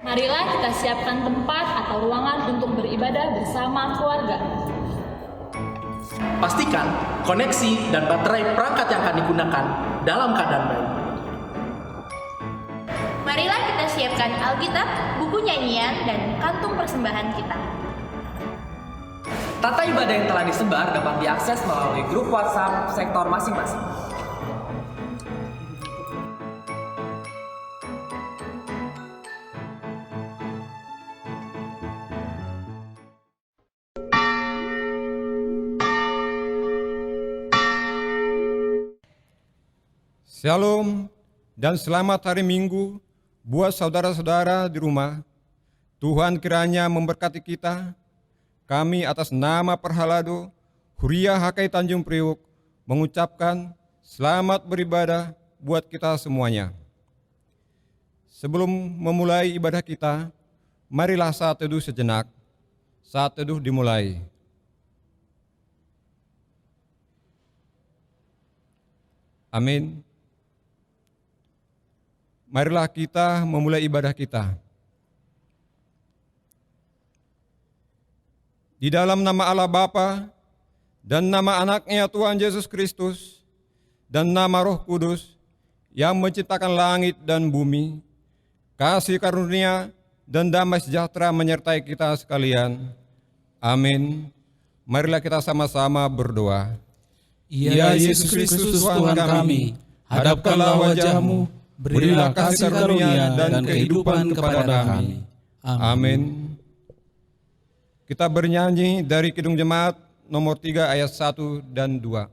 Marilah kita siapkan tempat atau ruangan untuk beribadah bersama keluarga. Pastikan koneksi dan baterai perangkat yang akan digunakan dalam keadaan baik. Marilah kita siapkan Alkitab, buku nyanyian, dan kantung persembahan kita. Tata ibadah yang telah disebar dapat diakses melalui grup WhatsApp sektor masing-masing. Shalom dan selamat hari Minggu buat saudara-saudara di rumah. Tuhan kiranya memberkati kita. Kami atas nama Perhalado Huria Hakai Tanjung Priuk mengucapkan selamat beribadah buat kita semuanya. Sebelum memulai ibadah kita, marilah saat teduh sejenak. Saat teduh dimulai. Amin. Marilah kita memulai ibadah kita. Di dalam nama Allah Bapa dan nama Anaknya Tuhan Yesus Kristus dan nama Roh Kudus yang menciptakan langit dan bumi, kasih karunia dan damai sejahtera menyertai kita sekalian. Amin. Marilah kita sama-sama berdoa. Ya Yesus Kristus Tuhan kami, hadapkanlah wajah-Mu, berilah kasih karunia dan kehidupan kepada kami. Amin. Kita bernyanyi dari Kidung Jemaat nomor 3 ayat 1 dan 2.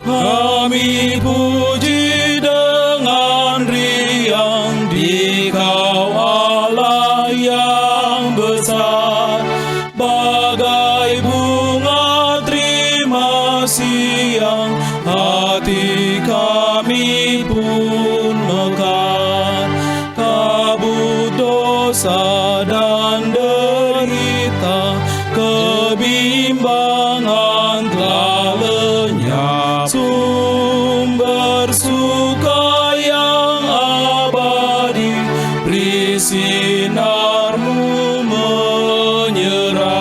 Kami puji dengan riang Dikau Allah yang besar, bagai bunga terima siang, hati kami pun mekar. Kabut dosa dan derita, kebimbangan telah lenyap. Sumber suka yang abadi, beri sinar-Mu menyerah.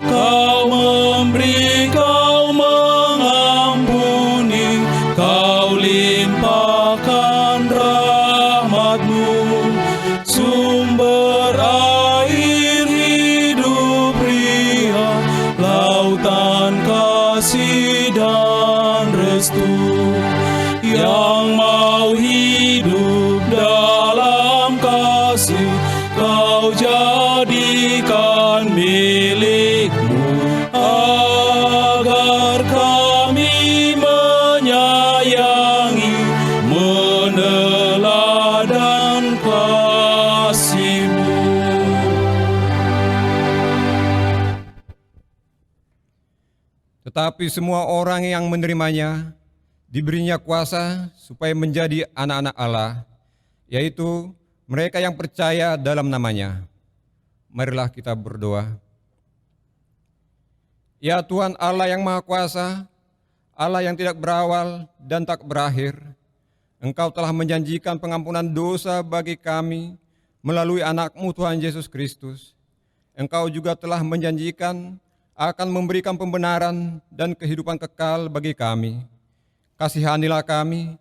Kau memberi, Kau mengampuni, Kau limpahkan rahmat-Mu, sumber air hidup riang, lautan kasih dan restu, yang mau hidup dalam kasih, Kau jadikan milik-Mu, agar kami menyayangi, meneladan kasih-Mu. Tetapi semua orang yang menerimanya diberinya kuasa supaya menjadi anak-anak Allah, yaitu mereka yang percaya dalam namanya. Marilah kita berdoa. Ya Tuhan Allah yang Maha Kuasa, Allah yang tidak berawal dan tak berakhir, Engkau telah menjanjikan pengampunan dosa bagi kami melalui anak-Mu Tuhan Yesus Kristus. Engkau juga telah menjanjikan akan memberikan pembenaran dan kehidupan kekal bagi kami. Kasihanilah kami,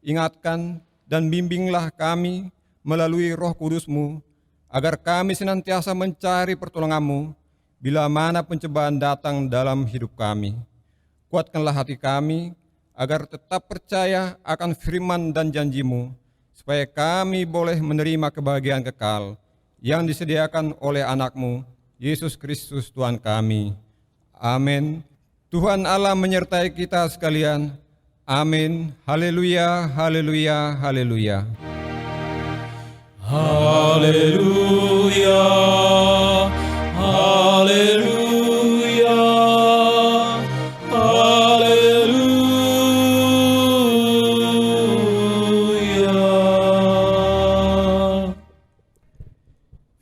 ingatkan dan bimbinglah kami melalui Roh Kudus-Mu, agar kami senantiasa mencari pertolongan-Mu bila mana pencobaan datang dalam hidup kami. Kuatkanlah hati kami, agar tetap percaya akan firman dan janji-Mu, supaya kami boleh menerima kebahagiaan kekal yang disediakan oleh anak-Mu, Yesus Kristus Tuhan kami. Amin. Tuhan Allah menyertai kita sekalian. Amin. Haleluya, haleluya, haleluya. Haleluya, haleluya, haleluya.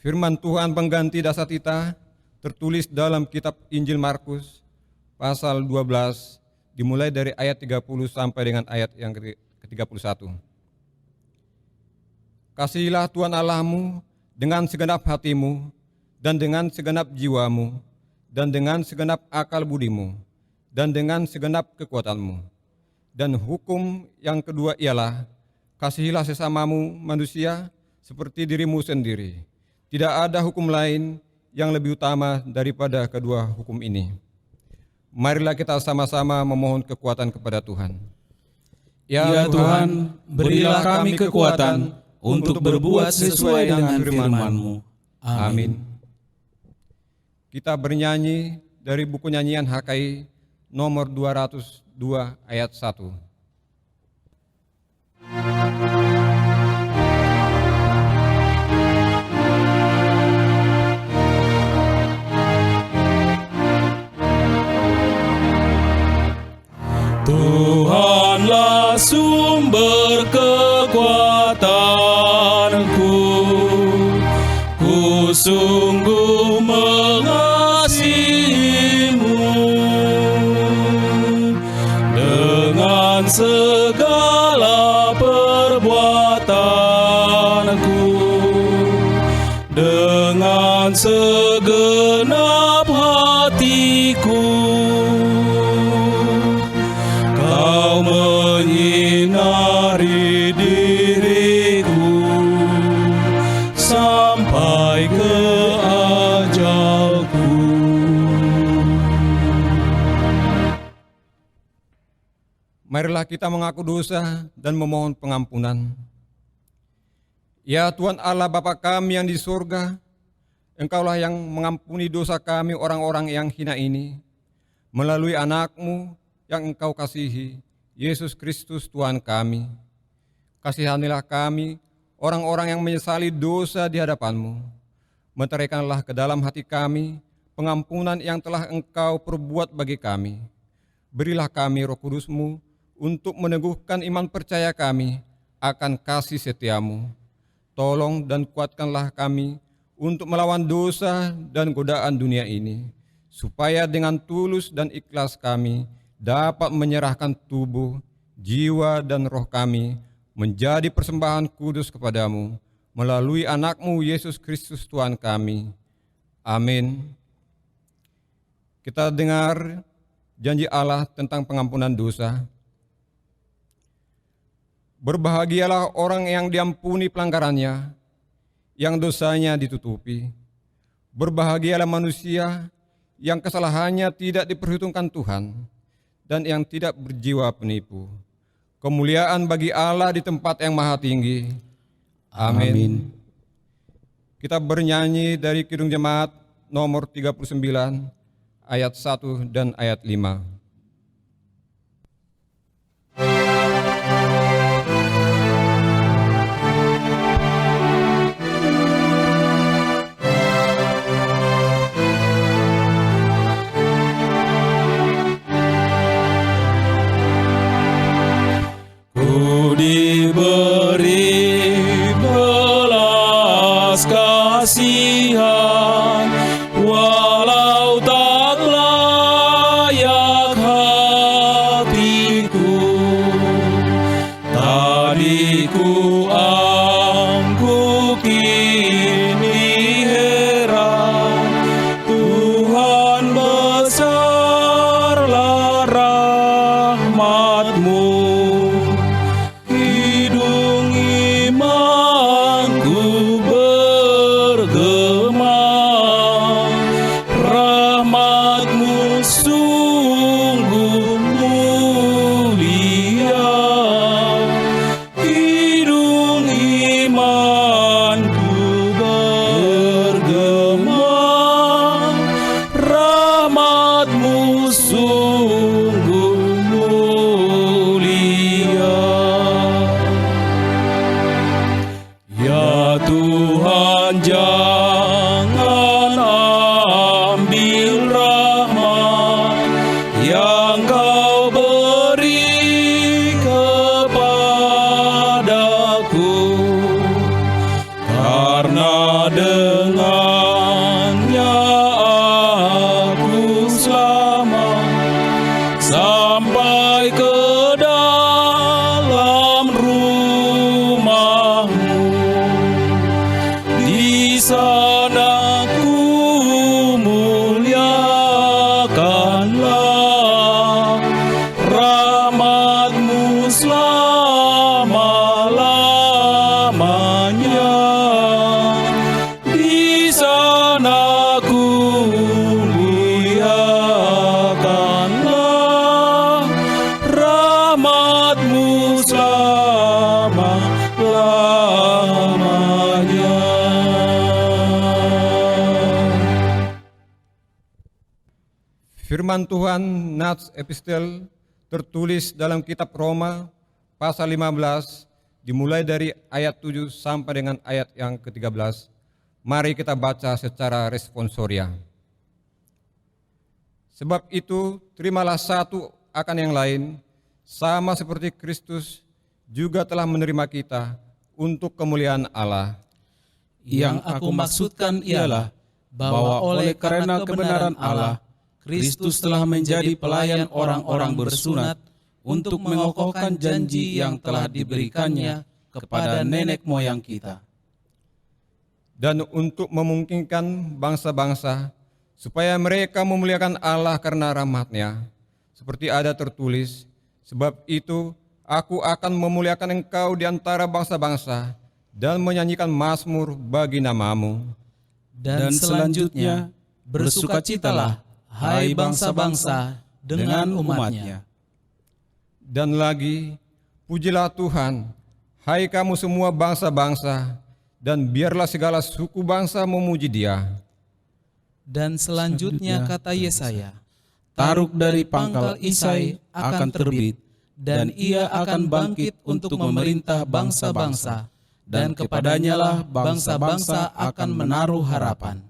Firman Tuhan pengganti Dasatita tertulis dalam kitab Injil Markus pasal 12 dimulai dari ayat 30 sampai dengan ayat yang ke-31. Kasihilah Tuhan Allahmu dengan segenap hatimu dan dengan segenap jiwamu dan dengan segenap akal budimu dan dengan segenap kekuatanmu. Dan hukum yang kedua ialah kasihilah sesamamu manusia seperti dirimu sendiri. Tidak ada hukum lain yang lebih utama daripada kedua hukum ini. Marilah kita sama-sama memohon kekuatan kepada Tuhan. Ya Tuhan, berilah kami kekuatan untuk berbuat sesuai dengan firman-Mu. Amin. Kita bernyanyi dari buku nyanyian HKI nomor 202 ayat 1. Tuhanlah sumber kekuatanku, ku sungguh mengasihimu. Dengan segala perbuatanku, dengan segenap hatiku, Kau menyinari diriku sampai ke ajalku. Marilah kita mengaku dosa dan memohon pengampunan. Ya Tuhan Allah Bapa kami yang di surga, Engkaulah yang mengampuni dosa kami orang-orang yang hina ini, melalui anak-Mu yang Engkau kasihi, Yesus Kristus Tuhan kami. Kasihanilah kami, orang-orang yang menyesali dosa di hadapan-Mu. Meteraikanlah ke dalam hati kami pengampunan yang telah Engkau perbuat bagi kami. Berilah kami Roh Kudus-Mu untuk meneguhkan iman percaya kami akan kasih setia-Mu. Tolong dan kuatkanlah kami untuk melawan dosa dan godaan dunia ini, supaya dengan tulus dan ikhlas kami dapat menyerahkan tubuh, jiwa, dan roh kami menjadi persembahan kudus kepadamu melalui anak-Mu Yesus Kristus Tuhan kami. Amin. Kita dengar janji Allah tentang pengampunan dosa. Berbahagialah orang yang diampuni pelanggarannya, yang dosanya ditutupi. Berbahagialah manusia yang kesalahannya tidak diperhitungkan Tuhan, dan yang tidak berjiwa penipu. Kemuliaan bagi Allah di tempat yang maha tinggi. Amin. Kita bernyanyi dari Kidung Jemaat nomor 39, ayat 1 dan ayat 5. Diberi belas kasihan, walau tak layak hatiku. Tadi ku angguk kini heran, Tuhan besarlah rahmat-Mu. Jangan ambil rahmat yang Kau beri kepadaku, karena dengan sanaku muliakanlah rahmat-Mu selama-lamanya. Di sanaku muliakanlah rahmat-Mu selama-lamanya. Firman Tuhan Nats Epistel tertulis dalam kitab Roma pasal 15 dimulai dari ayat 7 sampai dengan ayat yang ke-13. Mari kita baca secara responsoria. Sebab itu terimalah satu akan yang lain, sama seperti Kristus juga telah menerima kita untuk kemuliaan Allah. Yang aku maksudkan ialah bahwa oleh karena kebenaran Allah, Kristus telah menjadi pelayan orang-orang bersunat untuk mengokohkan janji yang telah diberikannya kepada nenek moyang kita. Dan untuk memungkinkan bangsa-bangsa supaya mereka memuliakan Allah karena rahmat-Nya, seperti ada tertulis, sebab itu aku akan memuliakan engkau di antara bangsa-bangsa dan menyanyikan mazmur bagi nama-Mu. Dan selanjutnya, bersukacitalah, hai bangsa-bangsa, dengan umat-Nya. Dan lagi, pujilah Tuhan, hai kamu semua bangsa-bangsa, dan biarlah segala suku bangsa memuji Dia. Dan selanjutnya kata Yesaya, Taruk dari pangkal Isai akan terbit, dan ia akan bangkit untuk memerintah bangsa-bangsa, dan kepadanya lah bangsa-bangsa akan menaruh harapan.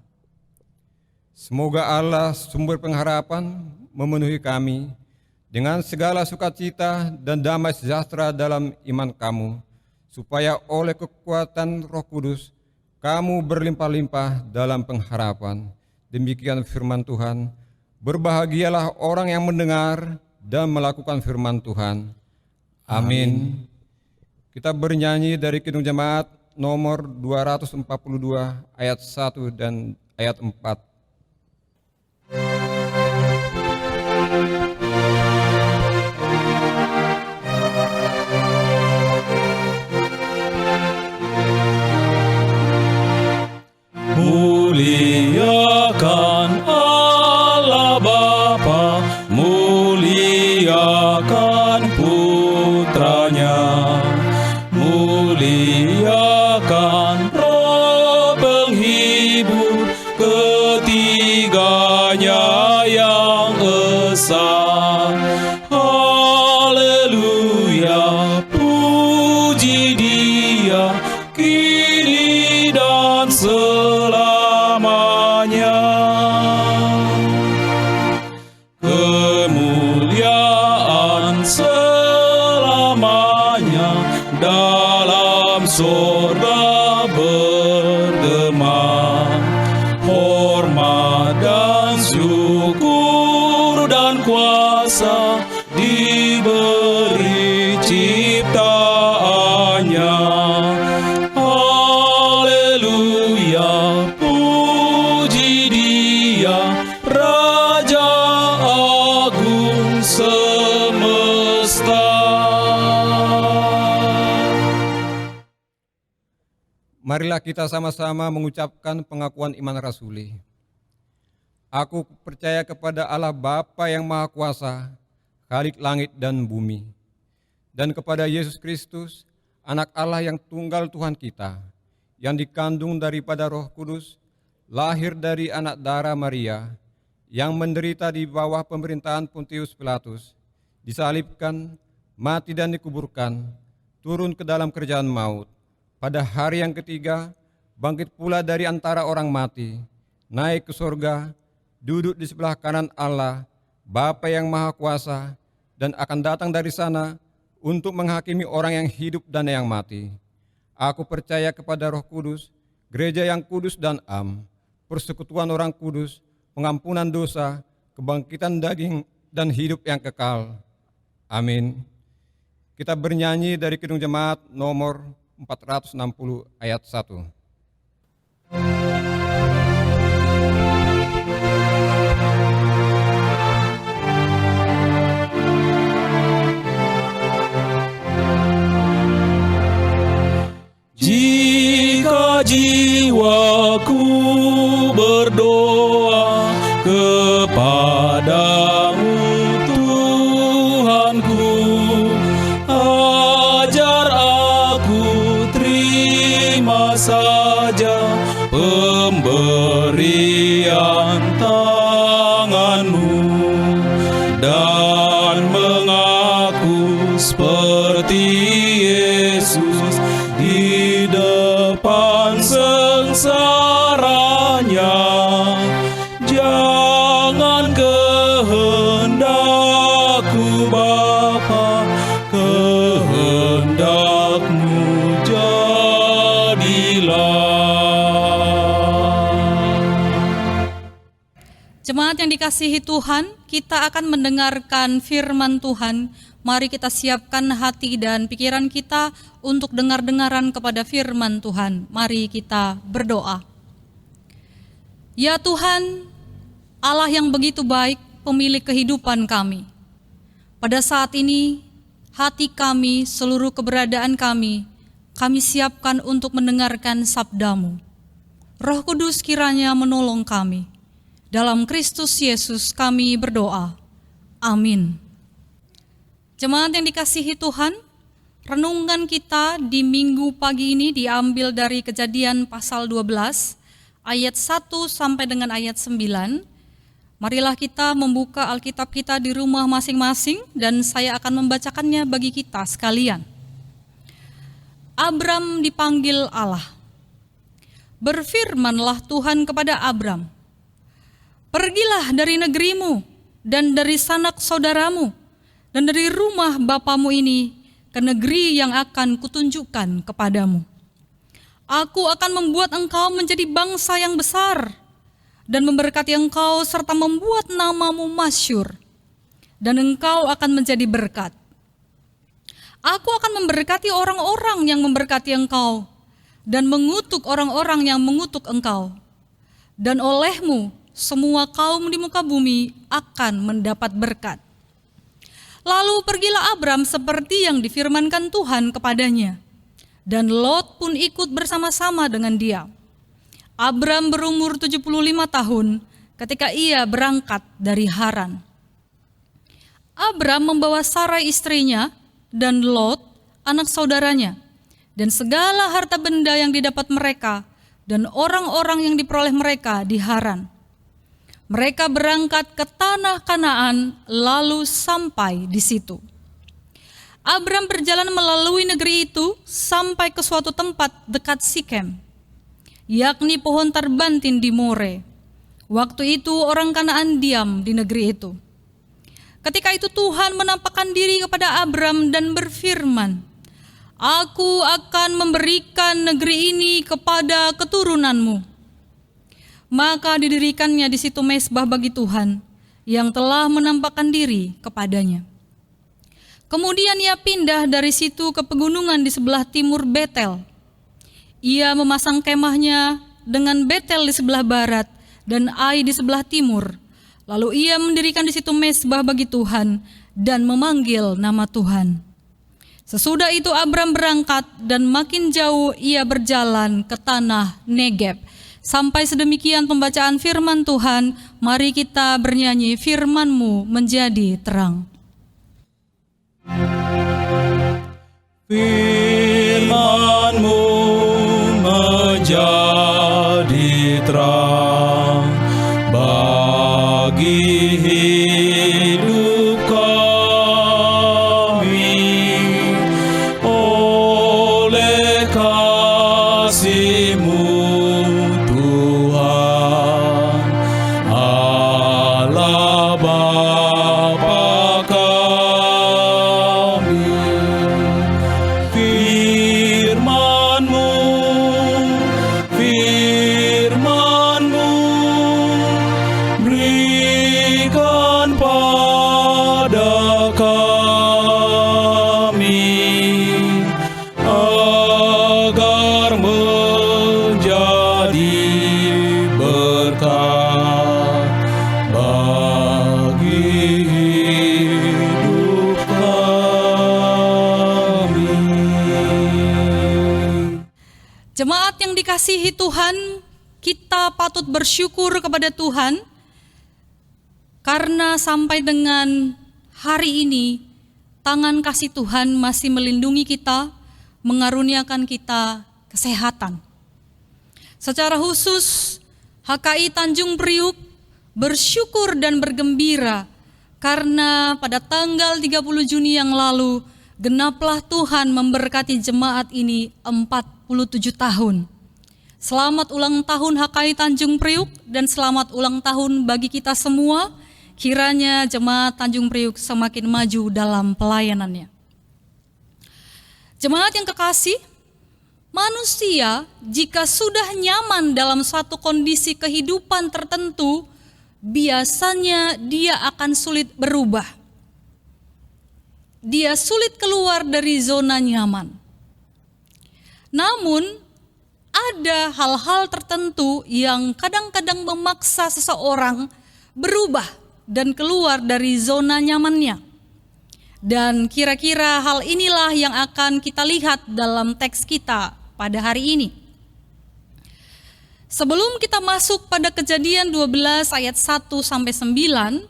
Semoga Allah sumber pengharapan memenuhi kami dengan segala sukacita dan damai sejahtera dalam iman kamu, supaya oleh kekuatan Roh Kudus kamu berlimpah-limpah dalam pengharapan. Demikian firman Tuhan. Berbahagialah orang yang mendengar dan melakukan firman Tuhan. Amin. Kita bernyanyi dari Kidung Jemaat nomor 242 ayat 1 dan ayat 4. Muliakan Allah Bapa, muliakan Putranya, muliakan Roh penghibur, ketiganya yang esa. Haleluya, puji Dia kini dan selamanya. Kemuliaan selamanya dalam surga bergema. Hormat dan syukur dan kuasa diberi ciptaannya. Haleluya, puji Dia, Raja Agung semesta. Marilah kita sama-sama mengucapkan pengakuan iman rasuli. Aku percaya kepada Allah Bapa yang Maha Kuasa, Khalik langit dan bumi, dan kepada Yesus Kristus, Anak Allah yang tunggal Tuhan kita, yang dikandung daripada Roh Kudus, lahir dari anak darah Maria, yang menderita di bawah pemerintahan Pontius Pilatus, disalibkan, mati dan dikuburkan, turun ke dalam kerjaan maut. Pada hari yang ketiga, bangkit pula dari antara orang mati, naik ke surga, duduk di sebelah kanan Allah, Bapa yang Maha Kuasa, dan akan datang dari sana untuk menghakimi orang yang hidup dan yang mati. Aku percaya kepada Roh Kudus, gereja yang kudus dan am, persekutuan orang kudus, pengampunan dosa, kebangkitan daging, dan hidup yang kekal. Amin. Kita bernyanyi dari Kidung Jemaat nomor 460 ayat 1. Jika jiwaku berdoa kepadamu Tuhanku, ajar aku terima saja pemberian tanganmu dan mengaku seperti Yesus di depan sengsaranya. Jangan kehendakku Bapa, kehendakmu jadilah. Jemaat yang dikasihi Tuhan, kita akan mendengarkan firman Tuhan. Mari kita siapkan hati dan pikiran kita untuk dengar-dengaran kepada firman Tuhan. Mari kita berdoa. Ya Tuhan, Allah yang begitu baik, pemilik kehidupan kami. Pada saat ini, hati kami, seluruh keberadaan kami siapkan untuk mendengarkan sabda-Mu. Roh Kudus kiranya menolong kami. Dalam Kristus Yesus kami berdoa. Amin. Jemaat yang dikasihi Tuhan, renungan kita di minggu pagi ini diambil dari Kejadian pasal 12, ayat 1 sampai dengan ayat 9. Marilah kita membuka Alkitab kita di rumah masing-masing dan saya akan membacakannya bagi kita sekalian. Abram dipanggil Allah. Berfirmanlah Tuhan kepada Abram, "Pergilah dari negerimu dan dari sanak saudaramu dan dari rumah bapamu ini ke negeri yang akan kutunjukkan kepadamu. Aku akan membuat engkau menjadi bangsa yang besar dan memberkati engkau serta membuat namamu masyhur, dan engkau akan menjadi berkat. Aku akan memberkati orang-orang yang memberkati engkau dan mengutuk orang-orang yang mengutuk engkau. Dan olehmu semua kaum di muka bumi akan mendapat berkat." Lalu pergilah Abram seperti yang difirmankan Tuhan kepadanya, dan Lot pun ikut bersama-sama dengan dia. Abram berumur 75 tahun ketika ia berangkat dari Haran. Abram membawa Sarai istrinya dan Lot anak saudaranya, dan segala harta benda yang didapat mereka dan orang-orang yang diperoleh mereka di Haran. Mereka berangkat ke tanah Kanaan lalu sampai di situ. Abram berjalan melalui negeri itu sampai ke suatu tempat dekat Sikem, yakni pohon tarbantin di More. Waktu itu orang Kanaan diam di negeri itu. Ketika itu Tuhan menampakkan diri kepada Abram dan berfirman, "Aku akan memberikan negeri ini kepada keturunanmu." Maka didirikannya di situ mezbah bagi Tuhan yang telah menampakkan diri kepadanya. Kemudian ia pindah dari situ ke pegunungan di sebelah timur Betel. Ia memasang kemahnya dengan Betel di sebelah barat dan Ai di sebelah timur. Lalu ia mendirikan di situ mezbah bagi Tuhan dan memanggil nama Tuhan. Sesudah itu Abram berangkat dan makin jauh ia berjalan ke tanah Negeb. Sampai sedemikian pembacaan firman Tuhan. Mari kita bernyanyi, firman-Mu menjadi terang. Firman-Mu menjadi terang bagi hidup kami. Oleh kasih-Mu Tuhan, Allah Bapa kami. Firman-Mu, firman-Mu berikan menjadi berkat bagi hidup kami. Jemaat yang dikasihi Tuhan, kita patut bersyukur kepada Tuhan karena sampai dengan hari ini tangan kasih Tuhan masih melindungi kita, mengaruniakan kita kesehatan. Secara khusus, HKI Tanjung Priuk bersyukur dan bergembira karena pada tanggal 30 Juni yang lalu genaplah Tuhan memberkati jemaat ini 47 tahun. Selamat ulang tahun HKI Tanjung Priuk dan selamat ulang tahun bagi kita semua. Kiranya jemaat Tanjung Priuk semakin maju dalam pelayanannya. Jemaat yang kekasih, manusia jika sudah nyaman dalam suatu kondisi kehidupan tertentu, biasanya dia akan sulit berubah. Dia sulit keluar dari zona nyaman. Namun, ada hal-hal tertentu yang kadang-kadang memaksa seseorang berubah dan keluar dari zona nyamannya. Dan kira-kira hal inilah yang akan kita lihat dalam teks kita pada hari ini. Sebelum kita masuk pada Kejadian 12 ayat 1-9,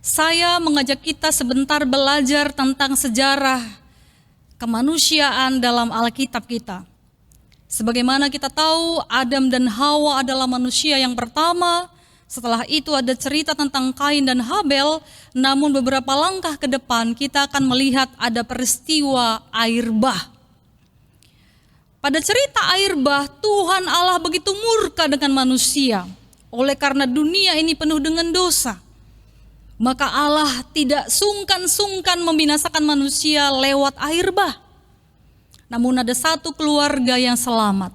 saya mengajak kita sebentar belajar tentang sejarah kemanusiaan dalam Alkitab kita. Sebagaimana kita tahu, Adam dan Hawa adalah manusia yang pertama. Setelah itu ada cerita tentang Kain dan Habel. Namun beberapa langkah ke depan kita akan melihat ada peristiwa air bah. Pada cerita air bah, Tuhan Allah begitu murka dengan manusia. Oleh karena dunia ini penuh dengan dosa, maka Allah tidak sungkan-sungkan membinasakan manusia lewat air bah. Namun ada satu keluarga yang selamat,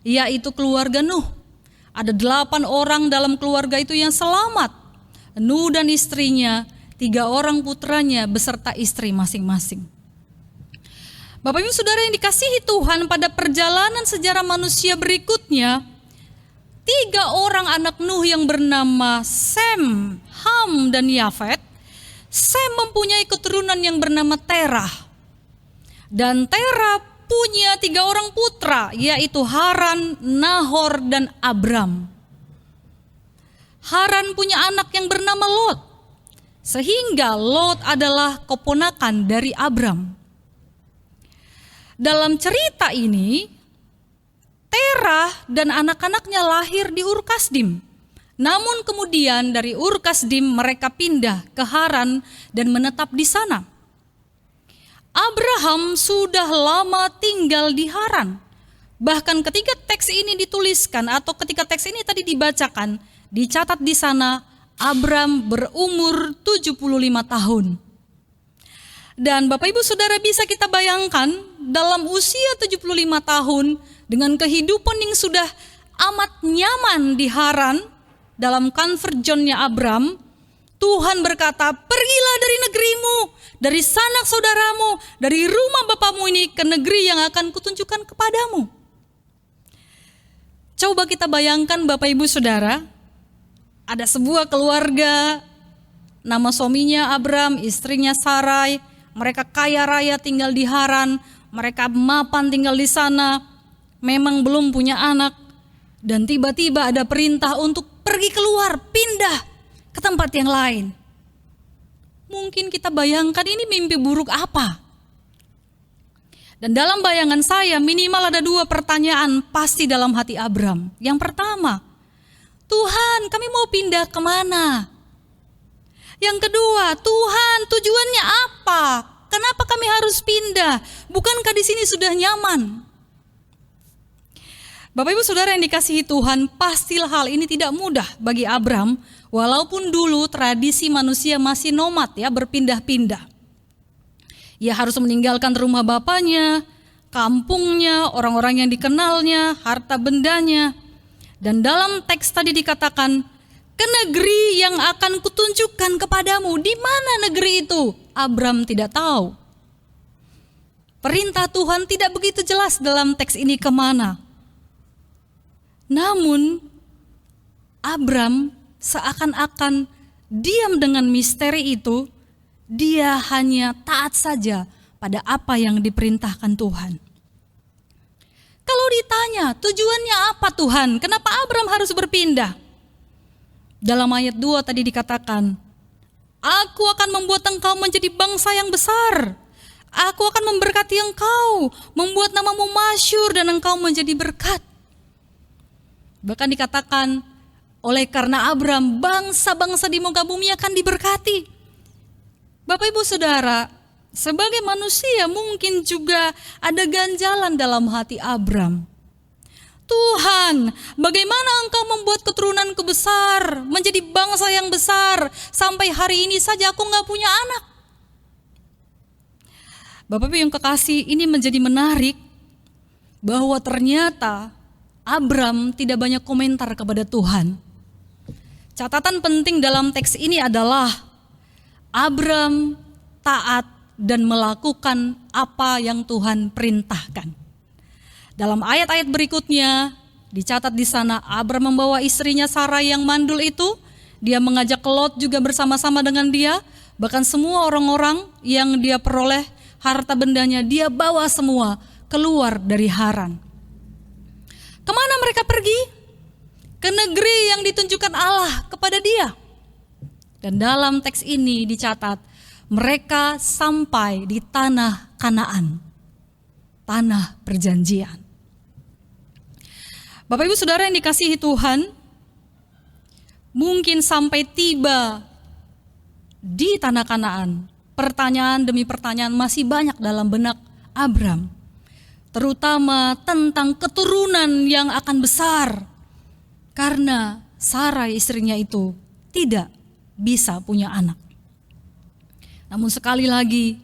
yaitu keluarga Nuh. Ada 8 orang dalam keluarga itu yang selamat. Nuh dan istrinya, 3 orang putranya beserta istri masing-masing. Bapak Ibu Saudara yang dikasihi Tuhan, pada perjalanan sejarah manusia berikutnya, 3 orang anak Nuh yang bernama Sem, Ham, dan Yafet. Sem mempunyai keturunan yang bernama Terah. Dan Terah punya 3 orang putra, yaitu Haran, Nahor, dan Abram. Haran punya anak yang bernama Lot, sehingga Lot adalah keponakan dari Abram. Dalam cerita ini, Terah dan anak-anaknya lahir di Ur Kasdim. Namun kemudian dari Ur Kasdim mereka pindah ke Haran dan menetap di sana. Abraham sudah lama tinggal di Haran. Bahkan ketika teks ini dituliskan atau ketika teks ini tadi dibacakan, dicatat di sana Abram berumur 75 tahun. Dan Bapak Ibu Saudara bisa kita bayangkan dalam usia 75 tahun dengan kehidupan yang sudah amat nyaman di Haran, dalam comfort zone-nya Abram, Tuhan berkata, pergilah dari negerimu, dari sanak saudaramu, dari rumah bapamu ini ke negeri yang akan kutunjukkan kepadamu. Coba kita bayangkan Bapak Ibu Saudara, ada sebuah keluarga, nama suaminya Abram, istrinya Sarai, mereka kaya raya tinggal di Haran, mereka mapan tinggal di sana, memang belum punya anak, dan tiba-tiba ada perintah untuk pergi keluar, pindah ke tempat yang lain. Mungkin kita bayangkan ini mimpi buruk apa? Dan dalam bayangan saya minimal ada 2 pertanyaan pasti dalam hati Abram. Yang pertama, Tuhan, kami mau pindah kemana? Yang kedua, Tuhan, tujuannya apa? Kenapa kami harus pindah? Bukankah di sini sudah nyaman? Bapak Ibu Saudara yang dikasihi Tuhan, pastilah hal ini tidak mudah bagi Abram, walaupun dulu tradisi manusia masih nomad ya, berpindah-pindah. Ia harus meninggalkan rumah bapaknya, kampungnya, orang-orang yang dikenalnya, harta bendanya. Dan dalam teks tadi dikatakan, ke negeri yang akan kutunjukkan kepadamu. Di mana negeri itu? Abram tidak tahu. Perintah Tuhan tidak begitu jelas dalam teks ini kemana. Namun Abram seakan-akan diam dengan misteri itu, dia hanya taat saja pada apa yang diperintahkan Tuhan. Kalau ditanya, tujuannya apa Tuhan? Kenapa Abram harus berpindah? Dalam ayat 2 tadi dikatakan, Aku akan membuat engkau menjadi bangsa yang besar. Aku akan memberkati engkau, membuat namamu masyhur dan engkau menjadi berkat. Bahkan dikatakan, oleh karena Abram, bangsa-bangsa di muka bumi akan diberkati. Bapak Ibu Saudara, sebagai manusia mungkin juga ada ganjalan dalam hati Abram. Tuhan, bagaimana engkau membuat keturunanku besar, menjadi bangsa yang besar, sampai hari ini saja aku gak punya anak. Bapak Ibu yang kekasih, ini menjadi menarik bahwa ternyata Abram tidak banyak komentar kepada Tuhan. Catatan penting dalam teks ini adalah Abram taat dan melakukan apa yang Tuhan perintahkan. Dalam ayat-ayat berikutnya dicatat di sana, Abram membawa istrinya Sarai yang mandul itu, dia mengajak Lot juga bersama-sama dengan dia, bahkan semua orang-orang yang dia peroleh harta bendanya dia bawa semua keluar dari Haran. Kemana mereka pergi? Ke negeri yang ditunjukkan Allah kepada dia. Dan dalam teks ini dicatat, mereka sampai di tanah Kanaan, tanah perjanjian. Bapak Ibu Saudara yang dikasihi Tuhan, mungkin sampai tiba di tanah Kanaan, pertanyaan demi pertanyaan masih banyak dalam benak Abram, terutama tentang keturunan yang akan besar, karena Sarai istrinya itu tidak bisa punya anak. Namun sekali lagi,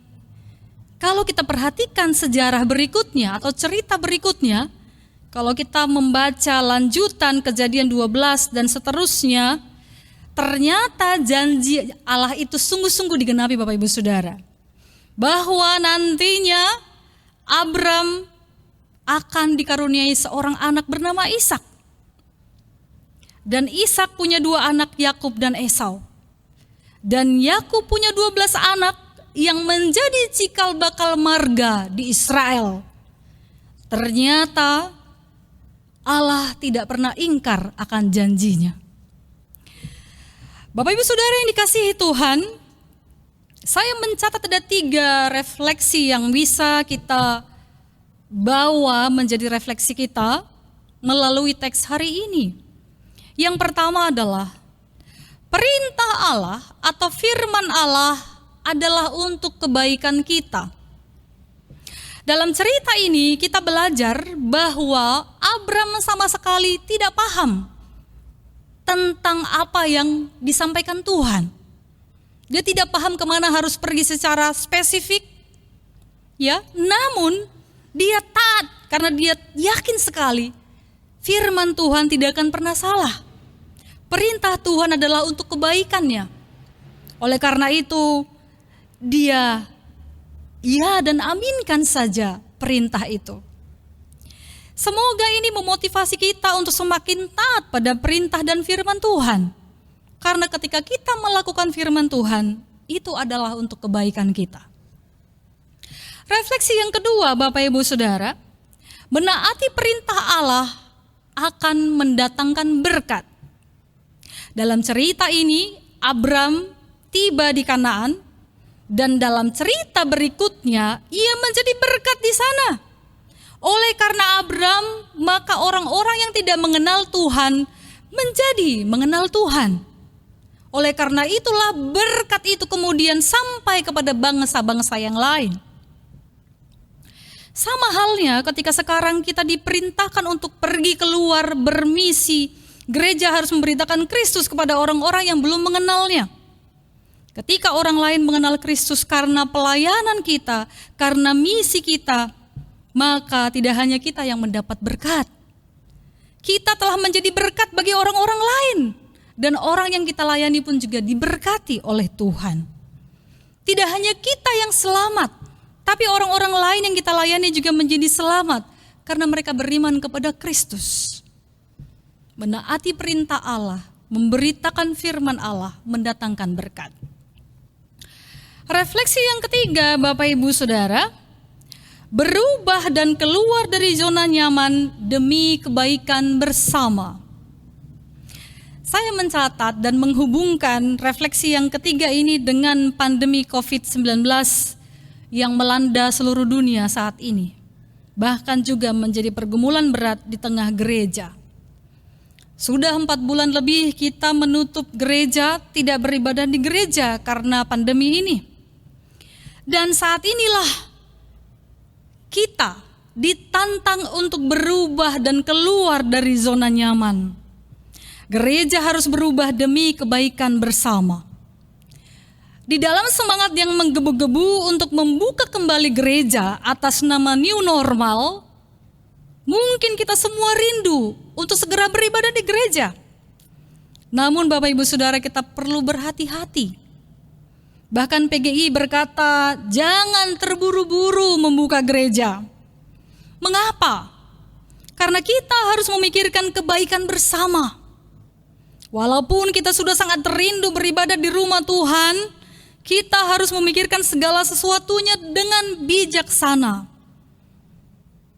kalau kita perhatikan sejarah berikutnya atau cerita berikutnya, kalau kita membaca lanjutan Kejadian 12 dan seterusnya, ternyata janji Allah itu sungguh-sungguh digenapi Bapak Ibu Saudara. Bahwa nantinya Abram akan dikaruniai seorang anak bernama Ishak. Dan Ishak punya 2 anak, Yakub dan Esau. Dan Yakub punya 12 anak yang menjadi cikal bakal marga di Israel. Ternyata Allah tidak pernah ingkar akan janjinya. Bapak Ibu Saudara yang dikasihi Tuhan, saya mencatat ada 3 refleksi yang bisa kita bawa menjadi refleksi kita melalui teks hari ini. Yang pertama adalah perintah Allah atau firman Allah adalah untuk kebaikan kita. Dalam cerita ini kita belajar bahwa Abram sama sekali tidak paham tentang apa yang disampaikan Tuhan. Dia tidak paham kemana harus pergi secara spesifik, ya. Namun dia taat karena dia yakin sekali firman Tuhan tidak akan pernah salah. Perintah Tuhan adalah untuk kebaikannya. Oleh karena itu dia dan aminkan saja perintah itu. Semoga ini memotivasi kita untuk semakin taat pada perintah dan firman Tuhan. Karena ketika kita melakukan firman Tuhan, itu adalah untuk kebaikan kita. Refleksi yang kedua, Bapak Ibu Saudara, menaati perintah Allah akan mendatangkan berkat. Dalam cerita ini, Abram tiba di Kanaan, dan dalam cerita berikutnya, ia menjadi berkat di sana. Oleh karena Abram, maka orang-orang yang tidak mengenal Tuhan menjadi mengenal Tuhan. Oleh karena itulah berkat itu kemudian sampai kepada bangsa-bangsa yang lain. Sama halnya ketika sekarang kita diperintahkan untuk pergi keluar bermisi, gereja harus memberitakan Kristus kepada orang-orang yang belum mengenalnya. Ketika orang lain mengenal Kristus karena pelayanan kita, karena misi kita, maka tidak hanya kita yang mendapat berkat. Kita telah menjadi berkat bagi orang-orang lain. Dan orang yang kita layani pun juga diberkati oleh Tuhan. Tidak hanya kita yang selamat, tapi orang-orang lain yang kita layani juga menjadi selamat karena mereka beriman kepada Kristus. menaati perintah Allah, memberitakan firman Allah, mendatangkan berkat. Refleksi yang ketiga, Bapak Ibu Saudara, berubah dan keluar dari zona nyaman demi kebaikan bersama. Saya mencatat dan menghubungkan refleksi yang ketiga ini dengan pandemi COVID-19 yang melanda seluruh dunia saat ini. Bahkan juga menjadi pergumulan berat di tengah gereja. Sudah 4 bulan lebih kita menutup gereja, tidak beribadah di gereja karena pandemi ini. Dan saat inilah kita ditantang untuk berubah dan keluar dari zona nyaman. Gereja harus berubah demi kebaikan bersama. Di dalam semangat yang menggebu-gebu untuk membuka kembali gereja atas nama new normal, mungkin kita semua rindu untuk segera beribadah di gereja. Namun Bapak Ibu Saudara, kita perlu berhati-hati. Bahkan PGI berkata, jangan terburu-buru membuka gereja. Mengapa? Karena kita harus memikirkan kebaikan bersama. Walaupun kita sudah sangat rindu beribadah di rumah Tuhan, kita harus memikirkan segala sesuatunya dengan bijaksana.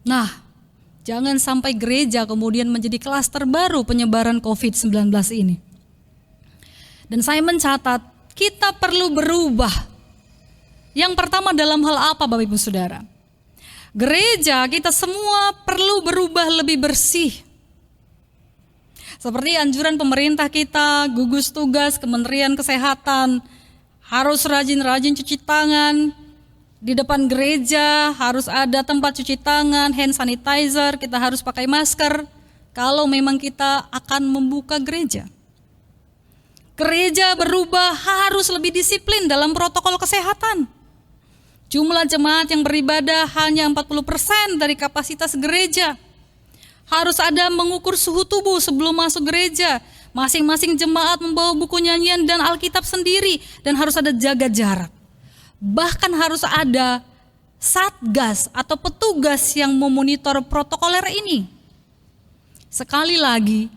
Nah, jangan sampai gereja kemudian menjadi klaster baru penyebaran COVID-19 ini. Dan saya mencatat, kita perlu berubah. Yang pertama dalam hal apa Bapak Ibu Saudara? Gereja kita semua perlu berubah lebih bersih. Seperti anjuran pemerintah kita, gugus tugas Kementerian Kesehatan, harus rajin-rajin cuci tangan, di depan gereja harus ada tempat cuci tangan, hand sanitizer, kita harus pakai masker kalau memang kita akan membuka gereja. Gereja berubah harus lebih disiplin dalam protokol kesehatan. Jumlah jemaat yang beribadah hanya 40% dari kapasitas gereja. Harus ada mengukur suhu tubuh sebelum masuk gereja. Masing-masing jemaat membawa buku nyanyian dan Alkitab sendiri dan harus ada jaga jarak. Bahkan harus ada satgas atau petugas yang memonitor protokoler ini. Sekali lagi,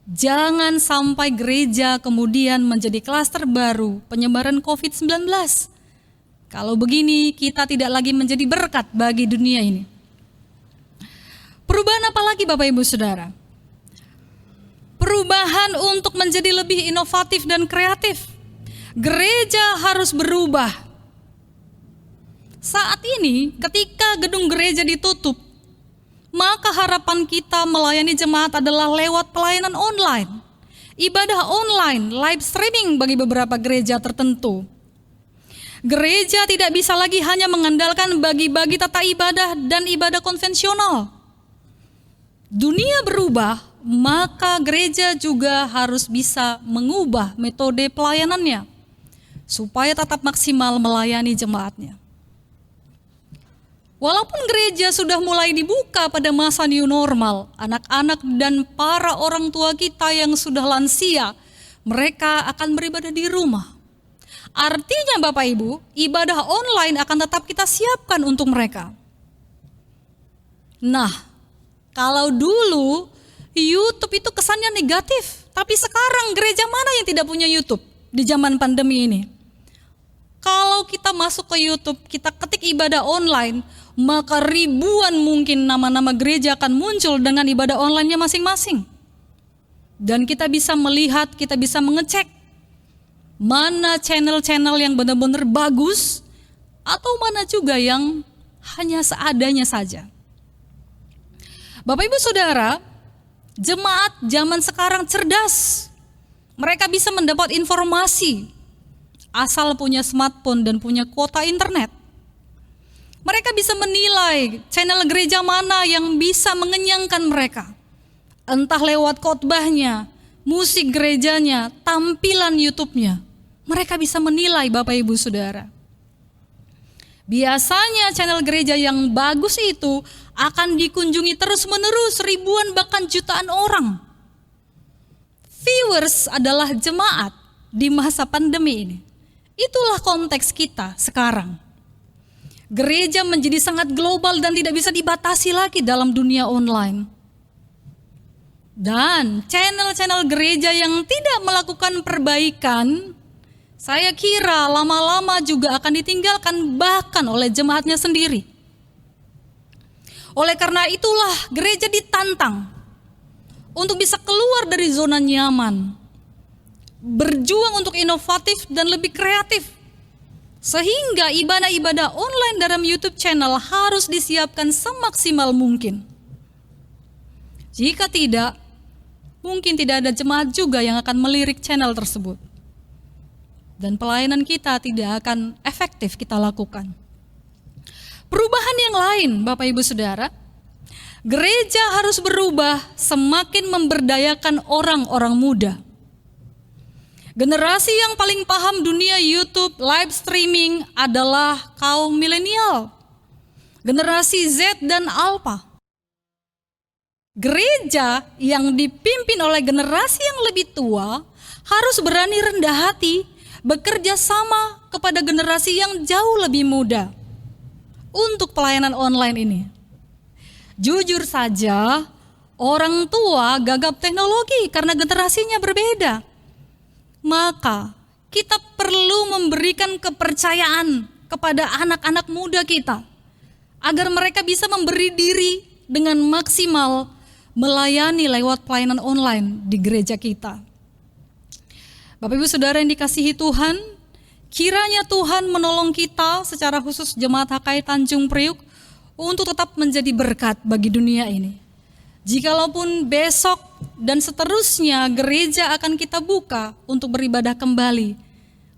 jangan sampai gereja kemudian menjadi klaster baru penyebaran COVID-19. Kalau begini, kita tidak lagi menjadi berkat bagi dunia ini. Perubahan apa lagi Bapak Ibu Saudara? Perubahan untuk menjadi lebih inovatif dan kreatif. Gereja harus berubah. Saat ini ketika gedung gereja ditutup, maka harapan kita melayani jemaat adalah lewat pelayanan online. Ibadah online, live streaming bagi beberapa gereja tertentu. Gereja tidak bisa lagi hanya mengandalkan bagi-bagi tata ibadah dan ibadah konvensional. Dunia berubah, maka gereja juga harus bisa mengubah metode pelayanannya supaya tetap maksimal melayani jemaatnya. Walaupun gereja sudah mulai dibuka pada masa new normal, anak-anak dan para orang tua kita yang sudah lansia, mereka akan beribadah di rumah. Artinya Bapak Ibu, ibadah online akan tetap kita siapkan untuk mereka. Nah, kalau dulu YouTube itu kesannya negatif, tapi sekarang gereja mana yang tidak punya YouTube di zaman pandemi ini? Kalau kita masuk ke YouTube, kita ketik ibadah online, maka ribuan mungkin nama-nama gereja akan muncul dengan ibadah online-nya masing-masing. Dan kita bisa melihat, kita bisa mengecek mana channel-channel yang benar-benar bagus atau mana juga yang hanya seadanya saja. Bapak Ibu Saudara, jemaat zaman sekarang cerdas. Mereka bisa mendapat informasi asal punya smartphone dan punya kuota internet. Mereka bisa menilai channel gereja mana yang bisa mengenyangkan mereka. Entah lewat khotbahnya, musik gerejanya, tampilan YouTube-nya. Mereka bisa menilai Bapak Ibu Saudara. Biasanya channel gereja yang bagus itu akan dikunjungi terus-menerus ribuan bahkan jutaan orang. Viewers adalah jemaat di masa pandemi ini. Itulah konteks kita sekarang. Gereja menjadi sangat global dan tidak bisa dibatasi lagi dalam dunia online. Dan channel-channel gereja yang tidak melakukan perbaikan, saya kira lama-lama juga akan ditinggalkan bahkan oleh jemaatnya sendiri. Oleh karena itulah gereja ditantang untuk bisa keluar dari zona nyaman, berjuang untuk inovatif dan lebih kreatif. Sehingga ibadah-ibadah online dalam YouTube channel harus disiapkan semaksimal mungkin. Jika tidak, mungkin tidak ada jemaat juga yang akan melirik channel tersebut. Dan pelayanan kita tidak akan efektif kita lakukan. Perubahan yang lain, Bapak Ibu Saudara, gereja harus berubah semakin memberdayakan orang-orang muda. Generasi yang paling paham dunia YouTube, live streaming adalah kaum milenial, generasi Z dan Alpha. Gereja yang dipimpin oleh generasi yang lebih tua harus berani rendah hati, bekerja sama kepada generasi yang jauh lebih muda untuk pelayanan online ini. Jujur saja, orang tua gagap teknologi karena generasinya berbeda. Maka kita perlu memberikan kepercayaan kepada anak-anak muda kita agar mereka bisa memberi diri dengan maksimal melayani lewat pelayanan online di gereja kita. Bapak Ibu Saudara yang dikasihi Tuhan, kiranya Tuhan menolong kita secara khusus Jemaat HKI Tanjung Priuk untuk tetap menjadi berkat bagi dunia ini. Jikalaupun besok dan seterusnya gereja akan kita buka untuk beribadah kembali,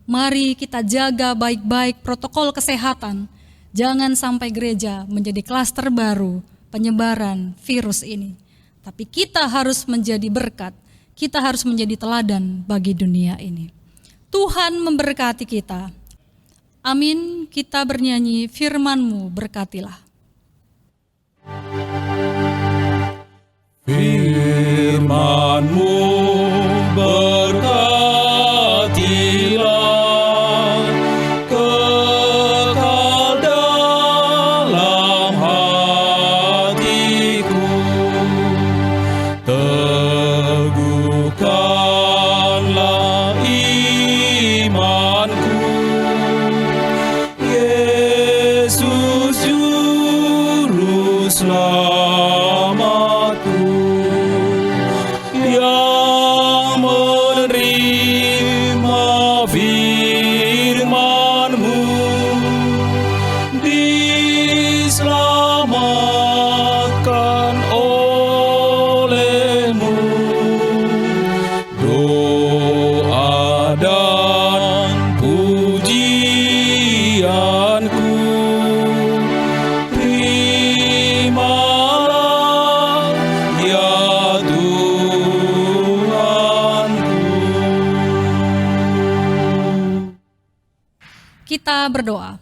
mari kita jaga baik-baik protokol kesehatan. Jangan sampai gereja menjadi klaster baru penyebaran virus ini. Tapi kita harus menjadi berkat, kita harus menjadi teladan bagi dunia ini. Tuhan memberkati kita. Amin, kita bernyanyi firman-Mu berkatilah. Firman-Mu berkatilah, kekal dalam hatiku, teguhkanlah imanku. Yesus juru selamatku, yang menerima firman-Mu, diselamatkan oleh-Mu. Doa dan pujianku, terimalah ya Kita berdoa.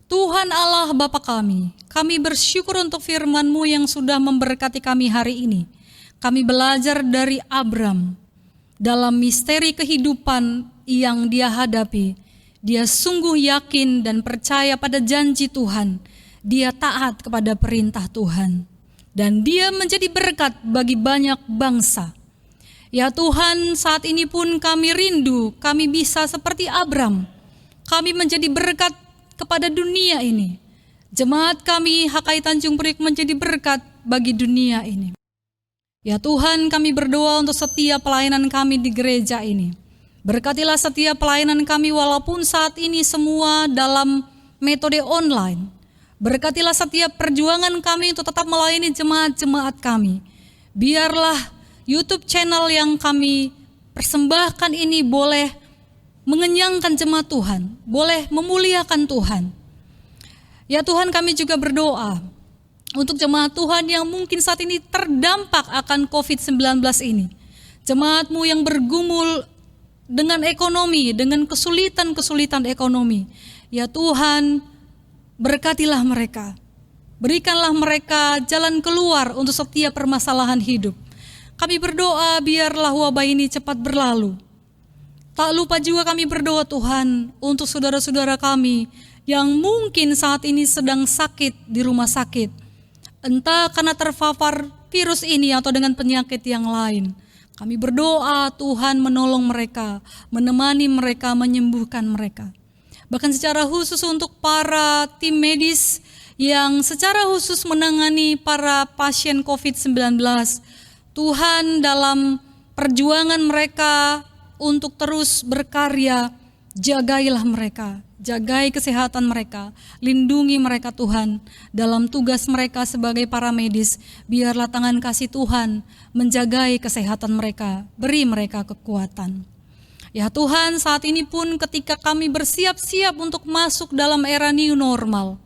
Tuhan Allah Bapa kami bersyukur untuk firman-Mu yang sudah memberkati kami hari ini. Kami belajar dari Abram dalam misteri kehidupan yang dia hadapi. Dia sungguh yakin dan percaya pada janji Tuhan. Dia taat kepada perintah Tuhan. Dan dia menjadi berkat bagi banyak bangsa. Ya Tuhan, saat ini pun kami rindu, kami bisa seperti Abram. Kami menjadi berkat kepada dunia ini. Jemaat kami HKI Tanjung Priok menjadi berkat bagi dunia ini. Ya Tuhan, kami berdoa untuk setiap pelayanan kami di gereja ini. Berkatilah setiap pelayanan kami walaupun saat ini semua dalam metode online. Berkatilah setiap perjuangan kami untuk tetap melayani jemaat-jemaat kami. Biarlah YouTube channel yang kami persembahkan ini boleh mengenyangkan jemaat Tuhan, boleh memuliakan Tuhan. Ya Tuhan, kami juga berdoa untuk jemaat Tuhan yang mungkin saat ini terdampak akan COVID-19 ini. Jemaat-Mu yang bergumul dengan ekonomi, dengan kesulitan-kesulitan ekonomi. Ya Tuhan, berkatilah mereka. Berikanlah mereka jalan keluar untuk setiap permasalahan hidup. Kami berdoa biarlah wabah ini cepat berlalu. Tak lupa juga kami berdoa Tuhan untuk saudara-saudara kami yang mungkin saat ini sedang sakit di rumah sakit. Entah karena terpapar virus ini atau dengan penyakit yang lain. Kami berdoa Tuhan menolong mereka, menemani mereka, menyembuhkan mereka. Bahkan secara khusus untuk para tim medis yang secara khusus menangani para pasien COVID-19. Tuhan dalam perjuangan mereka untuk terus berkarya, jagailah mereka, jagai kesehatan mereka, lindungi mereka Tuhan dalam tugas mereka sebagai para medis. Biarlah tangan kasih Tuhan menjagai kesehatan mereka, beri mereka kekuatan. Ya Tuhan, saat ini pun ketika kami bersiap-siap untuk masuk dalam era new normal,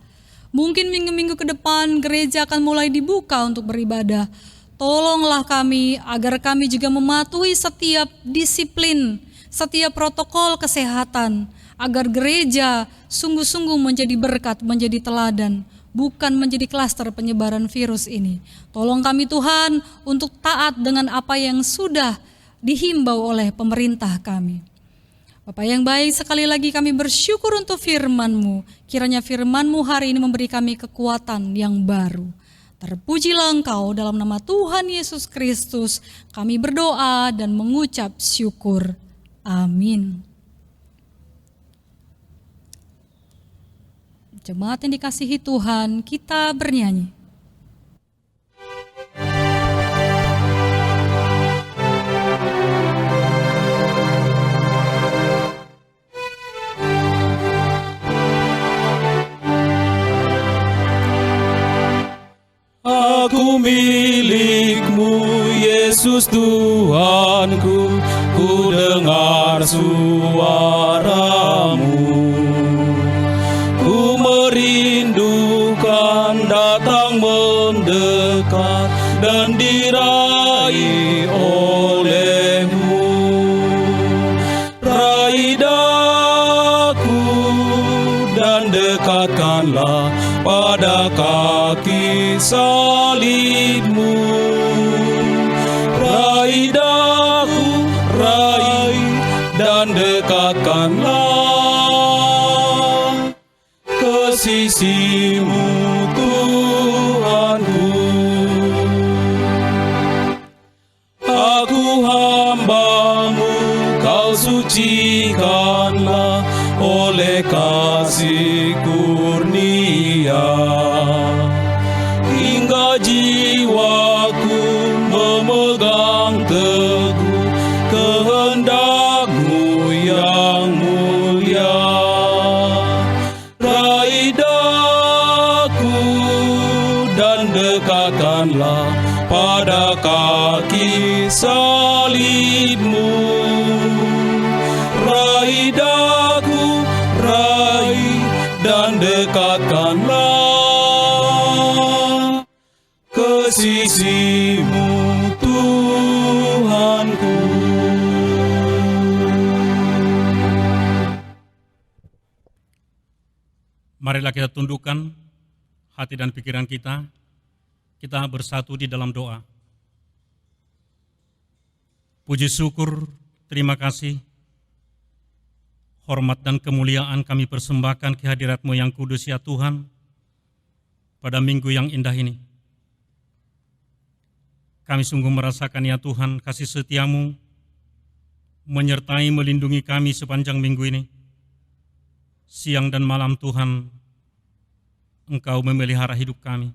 mungkin minggu-minggu ke depan gereja akan mulai dibuka untuk beribadah. Tolonglah kami agar kami juga mematuhi setiap disiplin, setiap protokol kesehatan, agar gereja sungguh-sungguh menjadi berkat, menjadi teladan, bukan menjadi klaster penyebaran virus ini. Tolong kami Tuhan untuk taat dengan apa yang sudah dihimbau oleh pemerintah kami. Bapak yang baik, sekali lagi kami bersyukur untuk firman-Mu. Kiranya firman-Mu hari ini memberi kami kekuatan yang baru. Terpujilah Engkau, dalam nama Tuhan Yesus Kristus kami berdoa dan mengucap syukur. Amin. Jemaat yang dikasihi Tuhan, kita bernyanyi. Aku milik-Mu, Yesus Tuhanku, ku dengar suara-Mu. Ku merindukan datang mendekat dan diraih oleh-Mu. Raih daku dan dekatkanlah pada kaki salib-Mu. Raih daku, raih dan dekatkanlah ke sisi-Mu Tuhanku. Aku hamba-Mu, Kau sucikanlah oleh kasih kurnia, hingga jiwaku memegang teguh kehendak-Mu yang mulia. Raih daku dan dekatkanlah pada kaki salib-Mu. Raih daku, raih dan dekatkanlah ke sisi-Mu Tuhanku. Marilah kita tundukkan hati dan pikiran kita bersatu di dalam doa. Puji syukur, terima kasih, hormat dan kemuliaan kami persembahkan kehadirat-Mu yang kudus ya Tuhan, pada minggu yang indah ini. Kami sungguh merasakan ya Tuhan kasih setia-Mu menyertai melindungi kami sepanjang minggu ini. Siang dan malam Tuhan, Engkau memelihara hidup kami.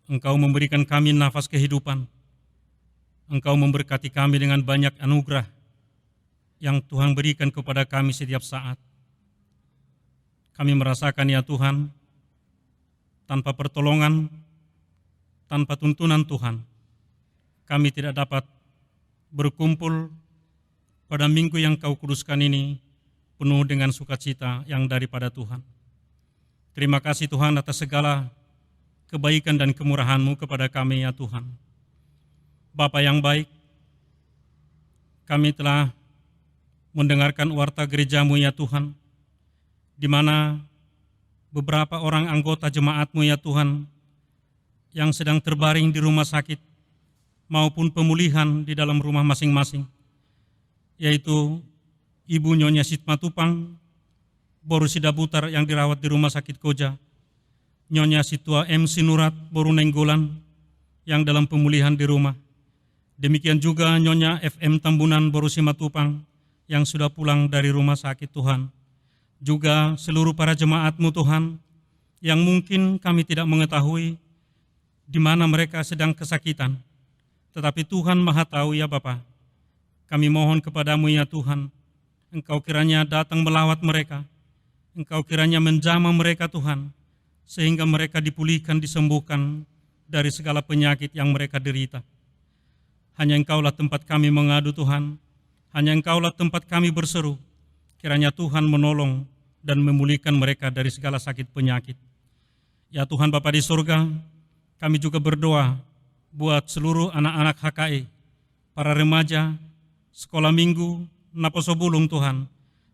Engkau memberikan kami nafas kehidupan. Engkau memberkati kami dengan banyak anugerah yang Tuhan berikan kepada kami setiap saat. Kami merasakan ya Tuhan, tanpa pertolongan, tanpa tuntunan Tuhan, kami tidak dapat berkumpul pada minggu yang Kau kuduskan ini penuh dengan sukacita yang daripada Tuhan. Terima kasih Tuhan atas segala kebaikan dan kemurahan-Mu kepada kami ya Tuhan. Bapa yang baik, kami telah mendengarkan warta gereja-Mu ya Tuhan, di mana beberapa orang anggota jemaat-Mu ya Tuhan, yang sedang terbaring di rumah sakit maupun pemulihan di dalam rumah masing-masing, yaitu Ibu Nyonya Sitma Tupang, Borusida Butar yang dirawat di rumah sakit Koja, Nyonya Situa M. Sinurat Boru Nenggolan yang dalam pemulihan di rumah. Demikian juga Nyonya FM Tambunan Boru Simatupang yang sudah pulang dari rumah sakit Tuhan. Juga seluruh para jemaat-Mu Tuhan yang mungkin kami tidak mengetahui di mana mereka sedang kesakitan. Tetapi Tuhan Maha tahu ya Bapa. Kami mohon kepadamu ya Tuhan, Engkau kiranya datang melawat mereka. Engkau kiranya menjamah mereka Tuhan, sehingga mereka dipulihkan, disembuhkan dari segala penyakit yang mereka derita. Hanya Engkaulah tempat kami mengadu Tuhan, hanya Engkaulah tempat kami berseru. Kiranya Tuhan menolong dan memulihkan mereka dari segala sakit penyakit. Ya Tuhan Bapa di surga, kami juga berdoa buat seluruh anak-anak HKI, para remaja, sekolah minggu, Naposo Bulung Tuhan,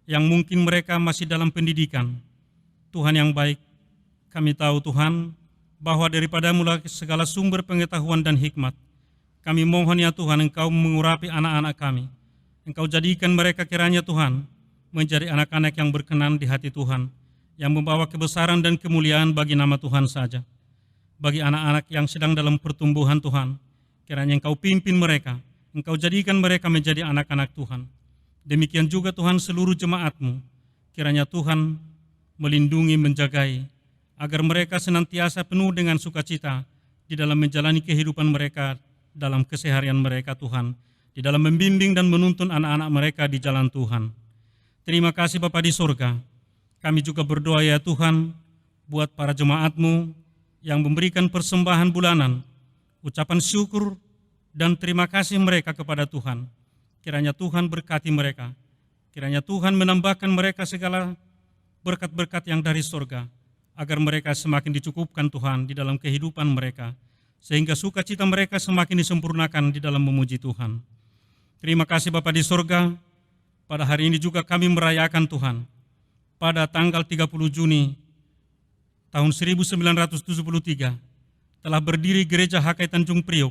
yang mungkin mereka masih dalam pendidikan. Tuhan yang baik, kami tahu Tuhan, bahwa daripada-Mu segala sumber pengetahuan dan hikmat. Kami mohon ya Tuhan, Engkau mengurapi anak-anak kami. Engkau jadikan mereka kiranya Tuhan, menjadi anak-anak yang berkenan di hati Tuhan, yang membawa kebesaran dan kemuliaan bagi nama Tuhan saja. Bagi anak-anak yang sedang dalam pertumbuhan Tuhan, kiranya Engkau pimpin mereka, Engkau jadikan mereka menjadi anak-anak Tuhan. Demikian juga Tuhan seluruh jemaat-Mu, kiranya Tuhan melindungi, menjagai, agar mereka senantiasa penuh dengan sukacita di dalam menjalani kehidupan mereka, dalam keseharian mereka Tuhan, di dalam membimbing dan menuntun anak-anak mereka di jalan Tuhan. Terima kasih Bapa di surga. Kami juga berdoa ya Tuhan, buat para jemaat-Mu yang memberikan persembahan bulanan, ucapan syukur dan terima kasih mereka kepada Tuhan. Kiranya Tuhan berkati mereka, kiranya Tuhan menambahkan mereka segala berkat-berkat yang dari surga, agar mereka semakin dicukupkan Tuhan di dalam kehidupan mereka, sehingga sukacita mereka semakin disempurnakan di dalam memuji Tuhan. Terima kasih Bapa di surga, pada hari ini juga kami merayakan Tuhan, pada tanggal 30 Juni tahun 1973 telah berdiri Gereja HKI Tanjung Priok,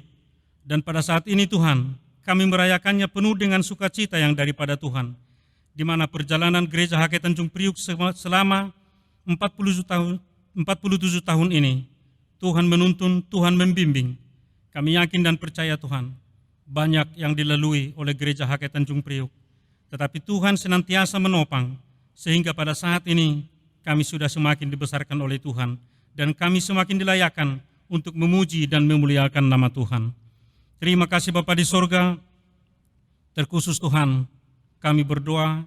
dan pada saat ini Tuhan, kami merayakannya penuh dengan sukacita yang daripada Tuhan, di mana perjalanan Gereja HKI Tanjung Priok selama 47 tahun ini, Tuhan menuntun, Tuhan membimbing. Kami yakin dan percaya Tuhan, banyak yang dilalui oleh Gereja HKI Tanjung Priok, tetapi Tuhan senantiasa menopang, sehingga pada saat ini kami sudah semakin dibesarkan oleh Tuhan, dan kami semakin dilayakkan untuk memuji dan memuliakan nama Tuhan. Terima kasih Bapa di sorga. Terkhusus Tuhan, kami berdoa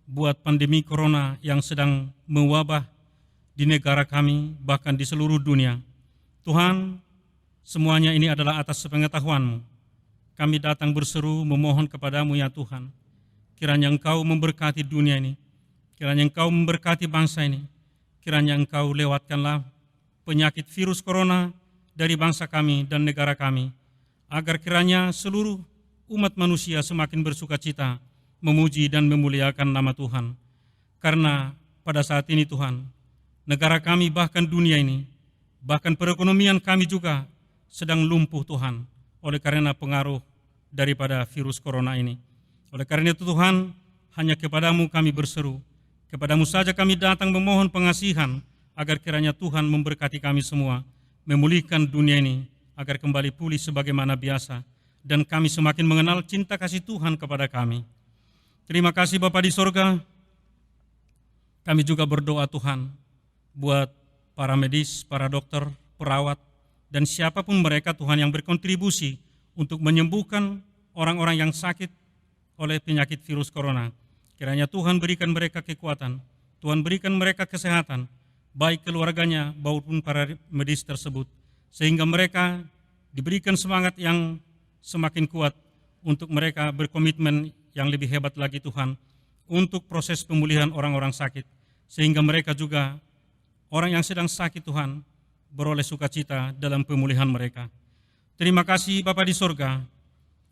buat pandemi corona yang sedang mewabah di negara kami, bahkan di seluruh dunia. Tuhan, semuanya ini adalah atas sepengetahuan-Mu. Kami datang berseru memohon kepadamu ya Tuhan, kiranya Engkau memberkati dunia ini, kiranya Engkau memberkati bangsa ini, kiranya Engkau lewatkanlah penyakit virus corona dari bangsa kami dan negara kami, agar kiranya seluruh umat manusia semakin bersukacita, memuji dan memuliakan nama Tuhan. Karena pada saat ini Tuhan, negara kami bahkan dunia ini, bahkan perekonomian kami juga sedang lumpuh Tuhan, oleh karena pengaruh daripada virus corona ini. Oleh karena itu Tuhan, hanya kepadamu kami berseru, kepadamu saja kami datang memohon pengasihan, agar kiranya Tuhan memberkati kami semua, memulihkan dunia ini, agar kembali pulih sebagaimana biasa, dan kami semakin mengenal cinta kasih Tuhan kepada kami. Terima kasih Bapa di sorga. Kami juga berdoa Tuhan, buat para medis, para dokter, perawat, dan siapapun mereka Tuhan yang berkontribusi untuk menyembuhkan orang-orang yang sakit oleh penyakit virus corona. Kiranya Tuhan berikan mereka kekuatan, Tuhan berikan mereka kesehatan, baik keluarganya maupun para medis tersebut, sehingga mereka diberikan semangat yang semakin kuat untuk mereka berkomitmen yang lebih hebat lagi Tuhan, untuk proses pemulihan orang-orang sakit, sehingga mereka juga, orang yang sedang sakit Tuhan, beroleh sukacita dalam pemulihan mereka. Terima kasih Bapa di sorga.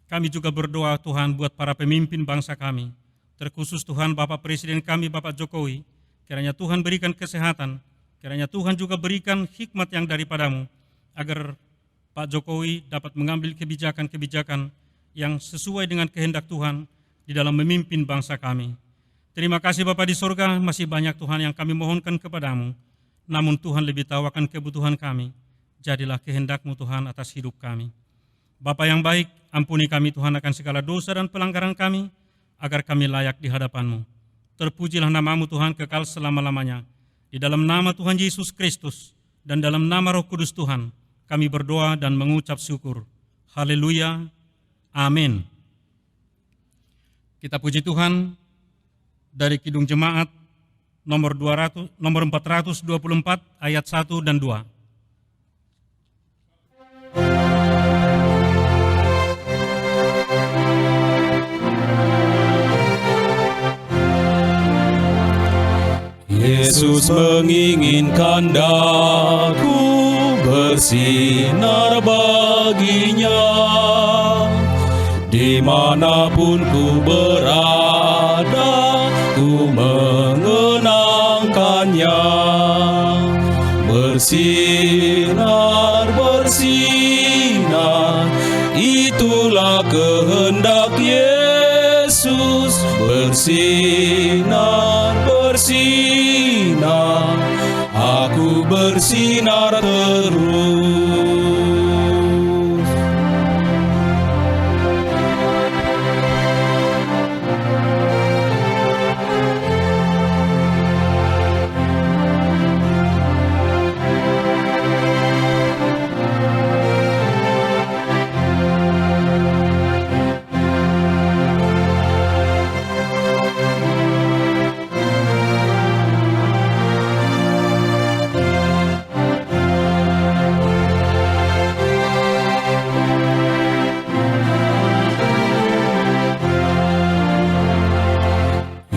Kami juga berdoa Tuhan buat para pemimpin bangsa kami, terkhusus Tuhan Bapak Presiden kami Bapak Jokowi, kiranya Tuhan berikan kesehatan, kiranya Tuhan juga berikan hikmat yang daripadamu, agar Pak Jokowi dapat mengambil kebijakan-kebijakan yang sesuai dengan kehendak Tuhan di dalam memimpin bangsa kami. Terima kasih Bapa di sorga, masih banyak Tuhan yang kami mohonkan kepadamu, namun Tuhan lebih tahu akan kebutuhan kami. jadilah kehendak-Mu Tuhan atas hidup kami. Bapa yang baik, ampuni kami Tuhan akan segala dosa dan pelanggaran kami, agar kami layak di hadapan-Mu. Terpujilah nama-Mu Tuhan kekal selama-lamanya. Di dalam nama Tuhan Yesus Kristus dan dalam nama Roh Kudus Tuhan, kami berdoa dan mengucap syukur. Haleluya. Amin. Kita puji Tuhan dari Kidung Jemaat nomor 424 ayat 1 dan 2. Yesus menginginkan daku bersinar baginya, dimanapun ku berada, ku mengenangkannya. Bersinar, bersinar, itulah kehendak Yesus. Bersinar, bersinar, aku bersinar terus.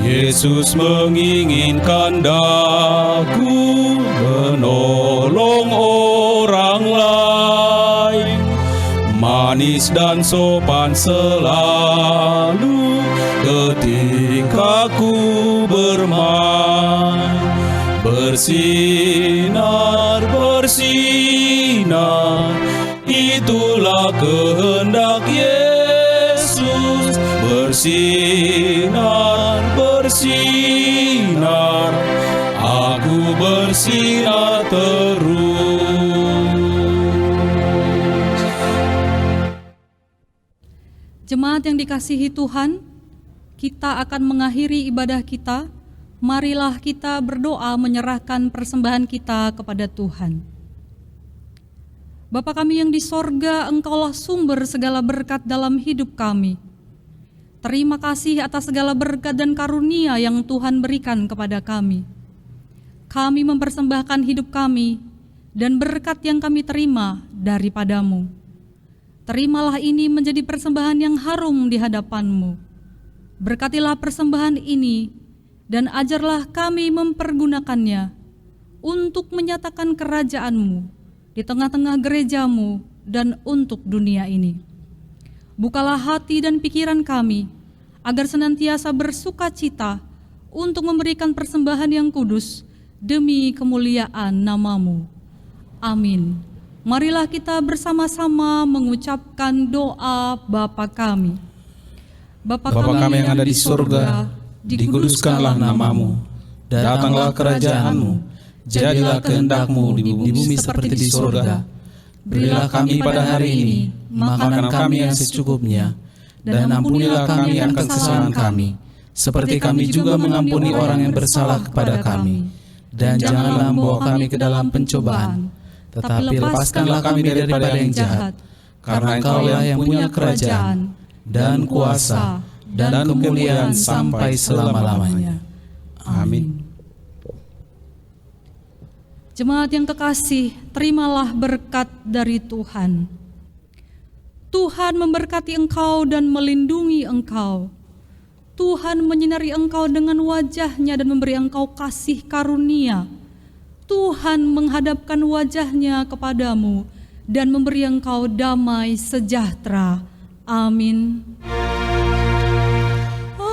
Yesus menginginkan daku menolong orang lain, manis dan sopan selalu ketika ku bermain. Bersinar, bersinar, itulah kehendak Yesus. Bersinar, bersinar, aku bersinar terus. Jemaat yang dikasihi Tuhan, kita akan mengakhiri ibadah kita. Marilah kita berdoa menyerahkan persembahan kita kepada Tuhan. Bapa kami yang di sorga, Engkaulah sumber segala berkat dalam hidup kami. Terima kasih atas segala berkat dan karunia yang Tuhan berikan kepada kami. Kami mempersembahkan hidup kami dan berkat yang kami terima daripada-Mu. Terimalah ini menjadi persembahan yang harum di hadapan-Mu. Berkatilah persembahan ini dan ajarlah kami mempergunakannya untuk menyatakan kerajaan-Mu di tengah-tengah gereja-Mu dan untuk dunia ini. Bukalah hati dan pikiran kami, agar senantiasa bersukacita untuk memberikan persembahan yang kudus demi kemuliaan nama-Mu. Amin. Marilah kita bersama-sama mengucapkan doa Bapa kami. Bapa kami yang ada di surga, dikuduskanlah nama-Mu, datanglah kerajaan-Mu, jadilah kehendak-Mu di bumi seperti di surga. Berilah kami pada hari ini makanan kami yang secukupnya, dan ampunilah kami akan kesalahan kami, seperti kami juga mengampuni orang yang bersalah kepada kami. Dan janganlah membawa kami ke dalam pencobaan, tetapi lepaskanlah kami daripada yang jahat, karena Engkau-lah yang punya kerajaan, dan kuasa, dan kemuliaan sampai selama-lamanya. Amin. Jemaat yang kekasih, terimalah berkat dari Tuhan. Tuhan memberkati engkau dan melindungi engkau. Tuhan menyinari engkau dengan wajah-Nya dan memberi engkau kasih karunia. Tuhan menghadapkan wajah-Nya kepadamu dan memberi engkau damai sejahtera. Amin.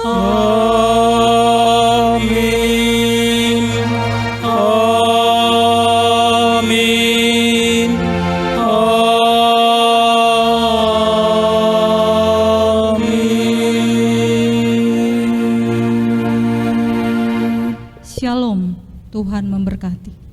Amin. Amin. Shalom, Tuhan memberkati.